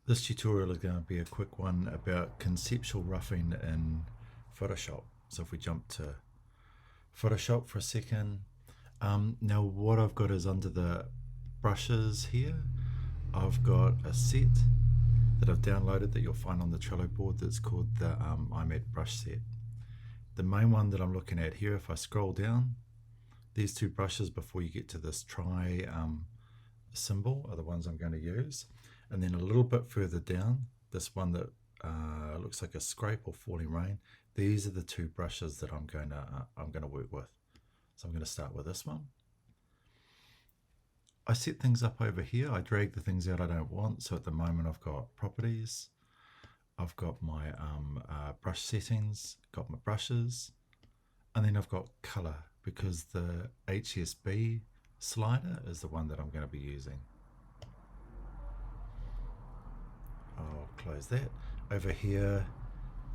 This tutorial is going to be a quick one about conceptual roughing in Photoshop. So if we jump to Photoshop for a second, now what I've got is under the brushes here, I've got a set that I've downloaded that you'll find on the Trello board that's called the IMAD brush set. The main one that I'm looking at here, if I scroll down, these two brushes before you get to this try symbol are the ones I'm going to use. And then a little bit further down, this one that looks like a scrape or falling rain, these are the two brushes that I'm going to work with. So I'm going to start with this one. I set things up over here. I drag the things out I don't want. So at the moment I've got properties, I've got my brush settings, got my brushes, and then I've got color because the HSB slider is the one that I'm going to be using. I'll close that. Over here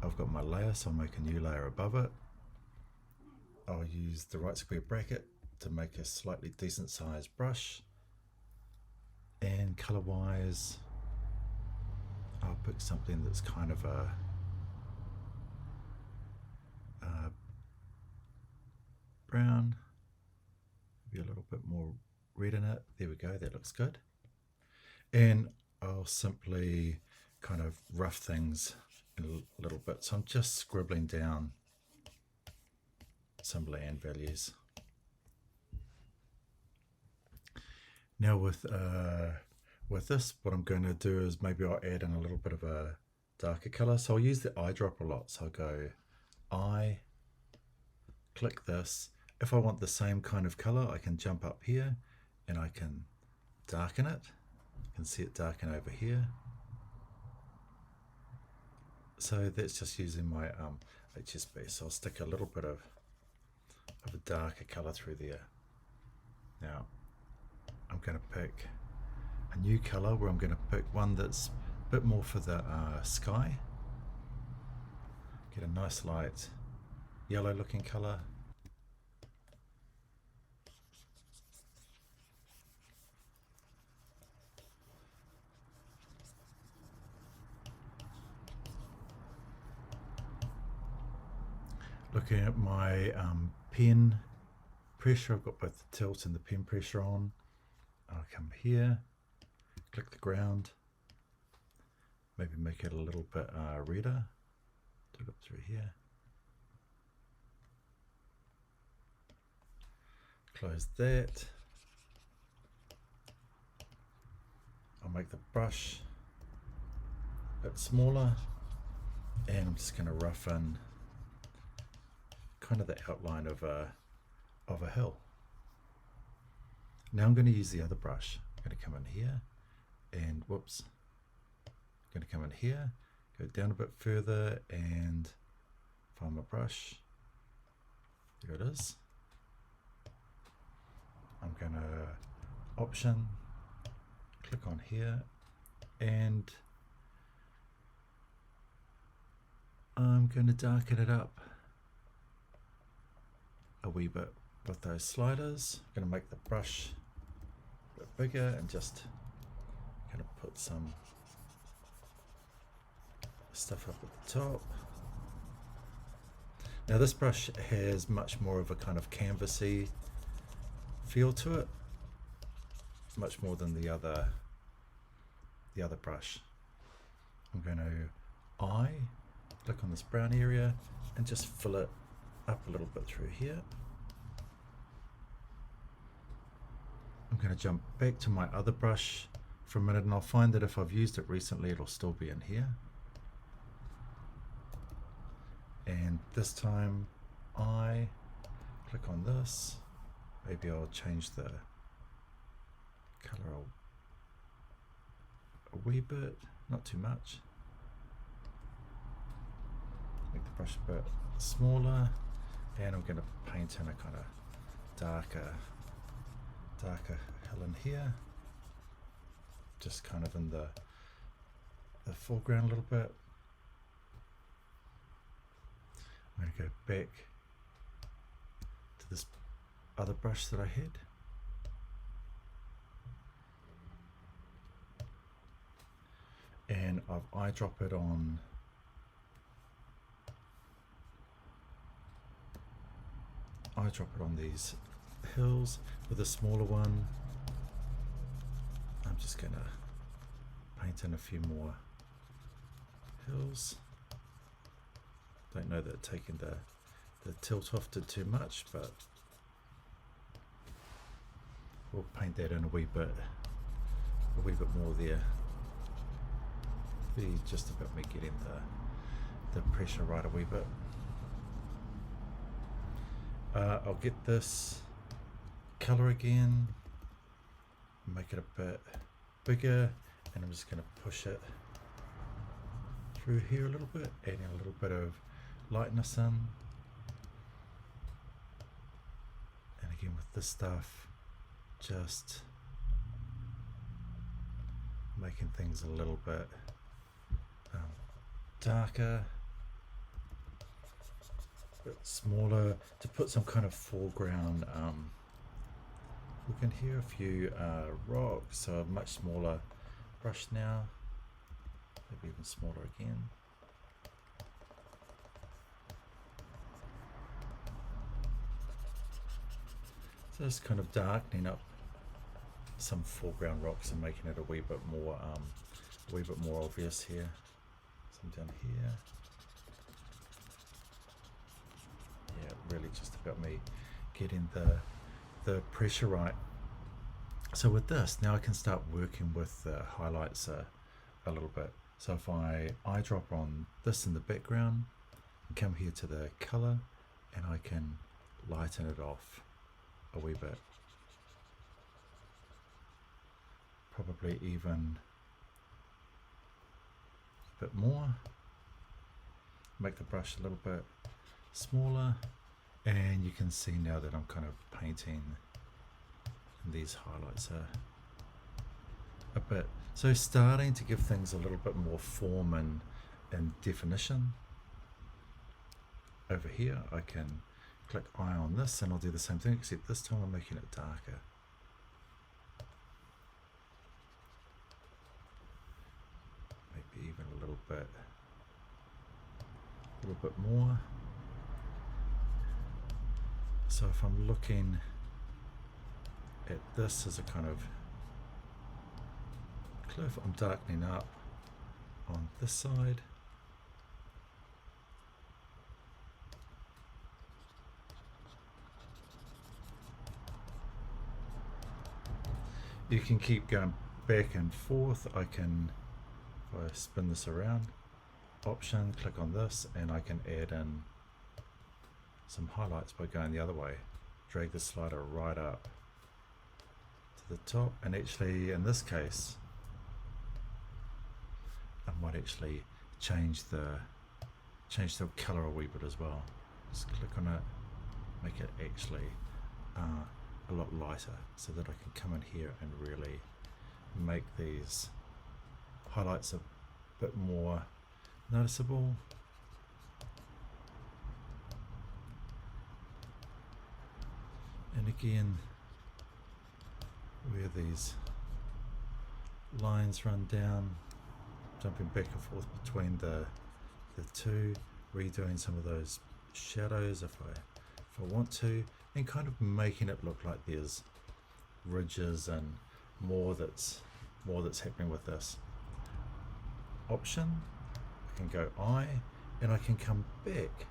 I've got my layer, so I'll make a new layer above it. I'll use the right square bracket to make a slightly decent sized brush, and color wise I'll pick something that's kind of a brown, maybe a little bit more red in it. There we go, that looks good. And I'll simply kind of rough things in a little bit. So I'm just scribbling down some boolean values. Now with this, what I'm going to do is maybe I'll add in a little bit of a darker color. So I'll use the eyedropper a lot. So I'll go eye, click this. If I want the same kind of color, I can jump up here and I can darken it. You can see it darken over here. So that's just using my HSB. So I'll stick a little bit of a darker color through there. Now I'm going to pick a new color where I'm going to pick one that's a bit more for the sky. Get a nice light yellow looking color. Looking at my pen pressure, I've got both the tilt and the pen pressure on. I'll come here, click the ground, maybe make it a little bit redder, do it up through here. Close that. I'll make the brush a bit smaller, and I'm just going to rough in kind of the outline of a hill. Now I'm going to use the other brush. I'm going to come in here and whoops, I'm going to come in here, go down a bit further and find my brush. There it is. I'm going to option, click on here, and I'm going to darken it up a wee bit with those sliders. I'm going to make the brush a bit bigger and just kind of put some stuff up at the top. Now this brush has much more of a kind of canvasy feel to it, much more than the other brush. I'm going to click on this brown area and just fill it up a little bit through here. I'm going to jump back to my other brush for a minute, and I'll find that if I've used it recently it'll still be in here. And this time I click on this, maybe I'll change the color a wee bit, not too much. Make the brush a bit smaller, and I'm going to paint in a kind of darker hill in here, just kind of in the foreground a little bit. I'm going to go back to this other brush that I had. and I've eyedrop it on these hills. With a smaller one, I'm just gonna paint in a few more hills. Don't know that taking the tilt off did too much, but we'll paint that in a wee bit more there. Be just about me getting the pressure right a wee bit. I'll get this color again, make it a bit bigger, and I'm just going to push it through here a little bit, adding a little bit of lightness in. And again with this stuff, just making things a little bit darker, a bit smaller, to put some kind of foreground. We can hear a few rocks, so a much smaller brush now, maybe even smaller again. So just kind of darkening up some foreground rocks and making it a wee bit more obvious here. Some down here. Yeah, really just about me getting the pressure right. So with this, now I can start working with the highlights a little bit. So if I eyedrop on this in the background, and come here to the color, and I can lighten it off a wee bit. Probably even a bit more. Make the brush a little bit smaller, and you can see now that I'm kind of painting these highlights a bit. So starting to give things a little bit more form and definition. Over here I can click I on this and I'll do the same thing, except this time I'm making it darker. Maybe even a little bit more. So if I'm looking at this as a kind of cliff, I'm darkening up on this side. You can keep going back and forth. I can, if I spin this around, option, click on this, and I can add in some highlights by going the other way. Drag the slider right up to the top, and actually in this case I might actually change the color a wee bit as well. Just click on it, make it actually a lot lighter, so that I can come in here and really make these highlights a bit more noticeable. And again, where these lines run down, jumping back and forth between the two, redoing some of those shadows if I want to, and kind of making it look like there's ridges and more that's happening with this. Option, I can go I, and I can come back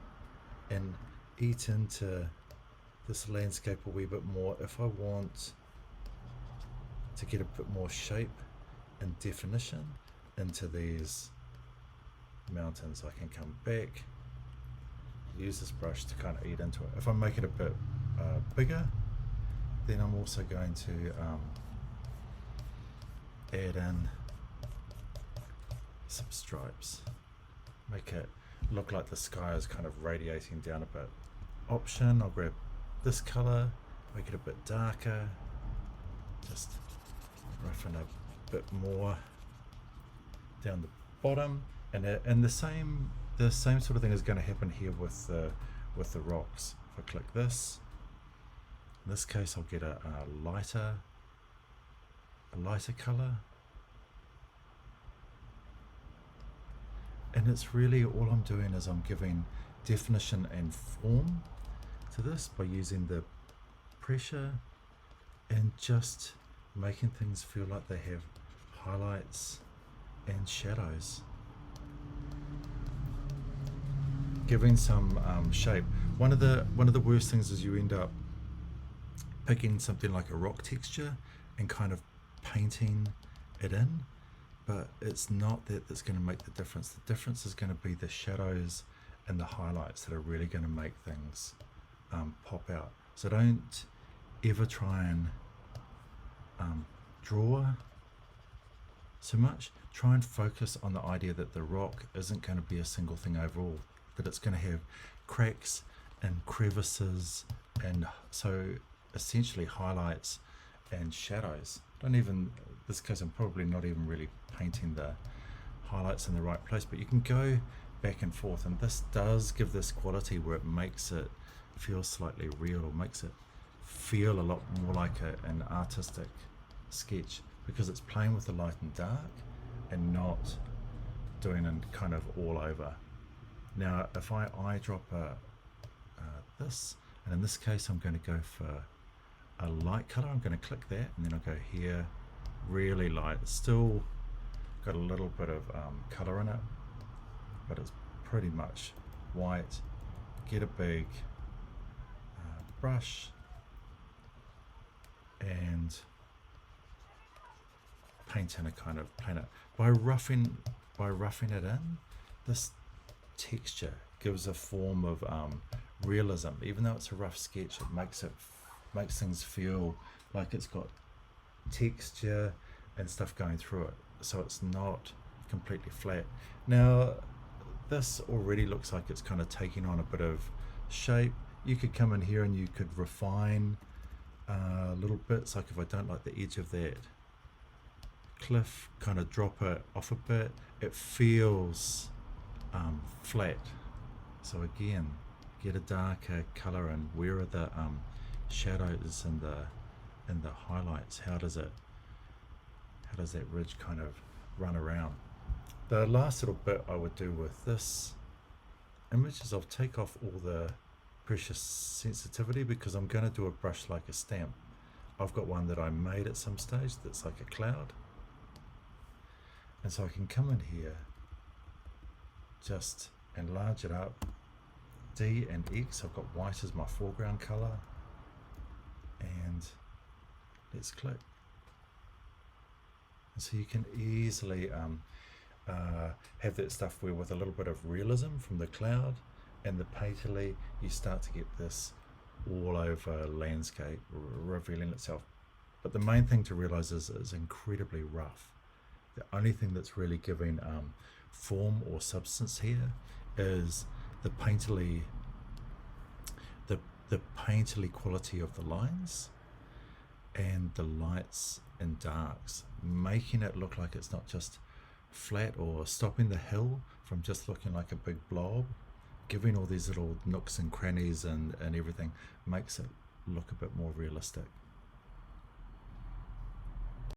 and eat into this landscape a wee bit more if I want to get a bit more shape and definition into these mountains. I can come back, use this brush to kind of eat into it. If I make it a bit bigger, then I'm also going to add in some stripes, make it look like the sky is kind of radiating down a bit. Option, I'll grab this color, make it a bit darker, just roughen a bit more down the bottom, and the same sort of thing is going to happen here with the rocks. If I click this, in this case I'll get a lighter color, And it's really all I'm doing is I'm giving definition and form to this by using the pressure and just making things feel like they have highlights and shadows, giving some shape. One of the worst things is you end up picking something like a rock texture and kind of painting it in, but it's not that that's going to make the difference. The difference is going to be the shadows and the highlights that are really going to make things pop out. So don't ever try and draw so much. Try and focus on the idea that the rock isn't going to be a single thing overall, that it's going to have cracks and crevices, and so essentially highlights and shadows. This case I'm probably not even really painting the highlights in the right place, but you can go back and forth, and this does give this quality where it makes it feel slightly real, or makes it feel a lot more like an artistic sketch, because it's playing with the light and dark and not doing it kind of all over. Now if I eyedrop this, and in this case I'm going to go for a light color, I'm going to click that, and then I'll go here, really light. It's still got a little bit of color in it, but it's pretty much white. Get a big brush and paint in a kind of planet. By roughing it in, this texture gives a form of realism. Even though it's a rough sketch, it makes things feel like it's got texture and stuff going through it, so it's not completely flat. Now this already looks like it's kind of taking on a bit of shape. You could come in here and you could refine little bits, like if I don't like the edge of that cliff, kind of drop it off a bit. It feels flat, so again, get a darker color, and where are the shadows and the highlights? How does that ridge kind of run around? The last little bit I would do with this image is I'll take off all the pressure sensitivity, because I'm going to do a brush like a stamp. I've got one that I made at some stage that's like a cloud, and so I can come in here, just enlarge it up, D and X. I've got white as my foreground color, and let's click. And so you can easily have that stuff where, with a little bit of realism from the cloud and the painterly, you start to get this all over landscape revealing itself. But the main thing to realize is it's incredibly rough. The only thing that's really giving form or substance here is the painterly quality of the lines and the lights and darks, making it look like it's not just flat, or stopping the hill from just looking like a big blob, giving all these little nooks and crannies and everything, makes it look a bit more realistic.